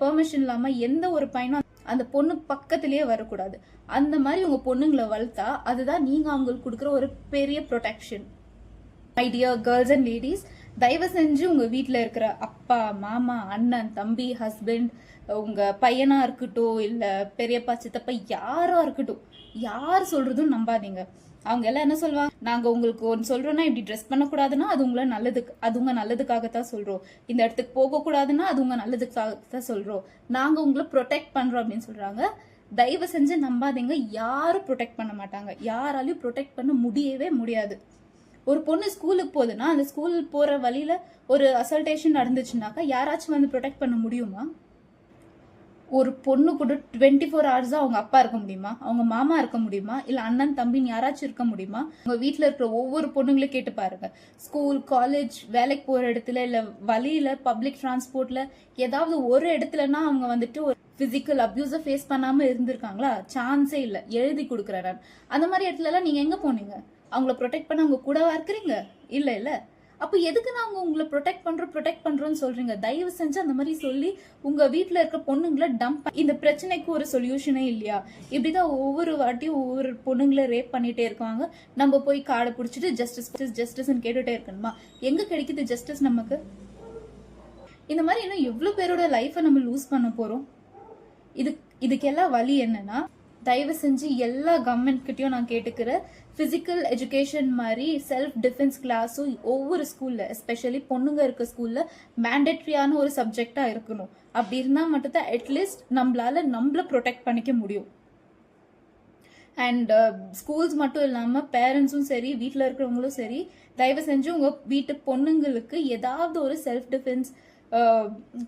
Permission இல்லாம எந்த ஒரு பையனும் அந்த பொண்ணு பக்கத்திலேயே வரக்கூடாது. அந்த மாதிரி உங்க பொண்ணுங்களை வளர்த்தா அதுதான் நீங்க அவங்களுக்கு கொடுக்குற ஒரு பெரிய protection. My dear girls and ladies, தயவு செஞ்சு உங்க வீட்டுல இருக்கிற அப்பா, மாமா, அண்ணன், தம்பி, ஹஸ்பண்ட், உங்க பையனா இருக்கட்டும் இல்ல பெரியப்பா, சித்தப்பா, யாரா இருக்கட்டும், யார் சொல்றதும் நம்பாதீங்க. அவங்க எல்லாம் என்ன சொல்லுவாங்க, நாங்க உங்களுக்கு ஒன்று சொல்றோம்னா இப்படி ட்ரெஸ் பண்ணக்கூடாதுன்னா அது உங்களை அது உங்க நல்லதுக்காகத்தான் சொல்றோம், இந்த இடத்துக்கு போக கூடாதுன்னா அது உங்க நல்லதுக்காகத்தான் சொல்றோம், நாங்க உங்களை ப்ரொடெக்ட் பண்றோம் அப்படின்னு சொல்றாங்க. தயவு செஞ்சு நம்பாதீங்க. யாரும் ப்ரொடெக்ட் பண்ண மாட்டாங்க. யாராலையும் ப்ரொடெக்ட் பண்ண முடியவே முடியாது. ஒரு பொண்ணு ஸ்கூலுக்கு போகுதுன்னா அந்த ஸ்கூல் போற வழியில ஒரு அசல்டேஷன் நடந்துச்சுனாக்கா யாராச்சும் வந்து ப்ரொடெக்ட் பண்ண முடியுமா? ஒரு பொண்ணு கூட 24 hours அவங்க அப்பா இருக்க முடியுமா? அவங்க மாமா இருக்க முடியுமா? இல்ல அண்ணன், தம்பின்னு யாராச்சும் இருக்க முடியுமா? உங்க வீட்டுல இருக்கிற ஒவ்வொரு பொண்ணுங்களையும் கேட்டு பாருங்க. ஸ்கூல், காலேஜ், வேலைக்கு போற இடத்துல இல்ல வழியில பப்ளிக் டிரான்ஸ்போர்ட்ல ஏதாவது ஒரு இடத்துலன்னா அவங்க வந்துட்டு ஒரு பிசிக்கல் அபியூஸ ஃபேஸ் பண்ணாம இருந்திருக்காங்களா? சான்ஸே இல்ல. எழுதி கொடுக்குறேன் நான். அந்த மாதிரி இடத்துல எல்லாம் நீங்க எங்க போனீங்க? அவங்கள ப்ரொடெக்ட் பண்ண அவங்க கூடவா இருக்கிறீங்க? இல்ல இல்ல. அப்ப எதுக்கு நான் உங்களை ப்ரொடெக்ட் பண்றோம்னு சொல்றீங்க? தயவு செஞ்சு அந்த மாதிரி சொல்லி உங்க வீட்டுல இருக்க பொண்ணுங்களை டம்ப். இந்த பிரச்சனைக்கு ஒரு சொல்யூஷனே இல்லையா? இப்படிதான் ஒவ்வொரு வாட்டியும் ஒவ்வொரு பொண்ணுங்களை ரேப் பண்ணிட்டே இருக்காங்க. நம்ம போய் காடை பிடிச்சிட்டு ஜஸ்டிஸ் கேட்டுட்டே இருக்கணுமா? எங்க கிடைக்குது ஜஸ்டிஸ் நமக்கு? இந்த மாதிரி இன்னும் எவ்வளவு பேரோட லைஃபை நம்ம லூஸ் பண்ண போறோம்? இதுக்கெல்லாம் வழி என்னன்னா, தயவு செஞ்சு எல்லா கவர்மெண்ட் கிட்டயும் நான் கேட்டுக்கிற பிசிக்கல் எஜுகேஷன் மாதிரி செல்ஃப் டிஃபென்ஸ் கிளாஸும் ஒவ்வொரு ஸ்கூல்ல, எஸ்பெஷலி பொண்ணுங்க இருக்க ஸ்கூல்ல மேண்டேட்ரியான ஒரு சப்ஜெக்டா இருக்கணும். அப்படி இருந்தா மட்டும் தான் அட்லீஸ்ட் நம்மள ப்ரொடெக்ட் பண்ணிக்க முடியும். அண்ட் ஸ்கூல்ஸ் மட்டும் இல்லாம பேரண்ட்ஸும் சரி, வீட்டுல இருக்கிறவங்களும் சரி, தயவு செஞ்சு உங்க வீட்டு பொண்ணுங்களுக்கு ஏதாவது ஒரு செல்ஃப் டிஃபென்ஸ்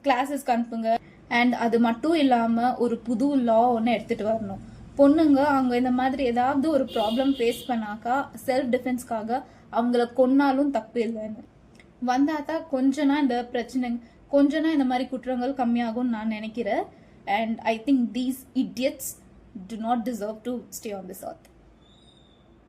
கிளாஸஸ்க்கு அனுப்புங்க. அண்ட் அது மட்டும் இல்லாம ஒரு புது லா ஒன்று எடுத்துட்டு வரணும். பொண்ணுங்க அவங்க இந்த மாதிரி ஏதாவது ஒரு ப்ராப்ளம் ஃபேஸ் பண்ணாக்கா செல்ஃப் டிஃபென்ஸ்க்காக அவங்கள கொன்னாலும் தப்பு இல்லைன்னு வந்தாதான் கொஞ்சனா இந்த பிரச்சனை, கொஞ்சனா இந்த மாதிரி குற்றங்கள் கம்மியாகும் நான் நினைக்கிறேன். And I think these idiots do not deserve to stay on this earth.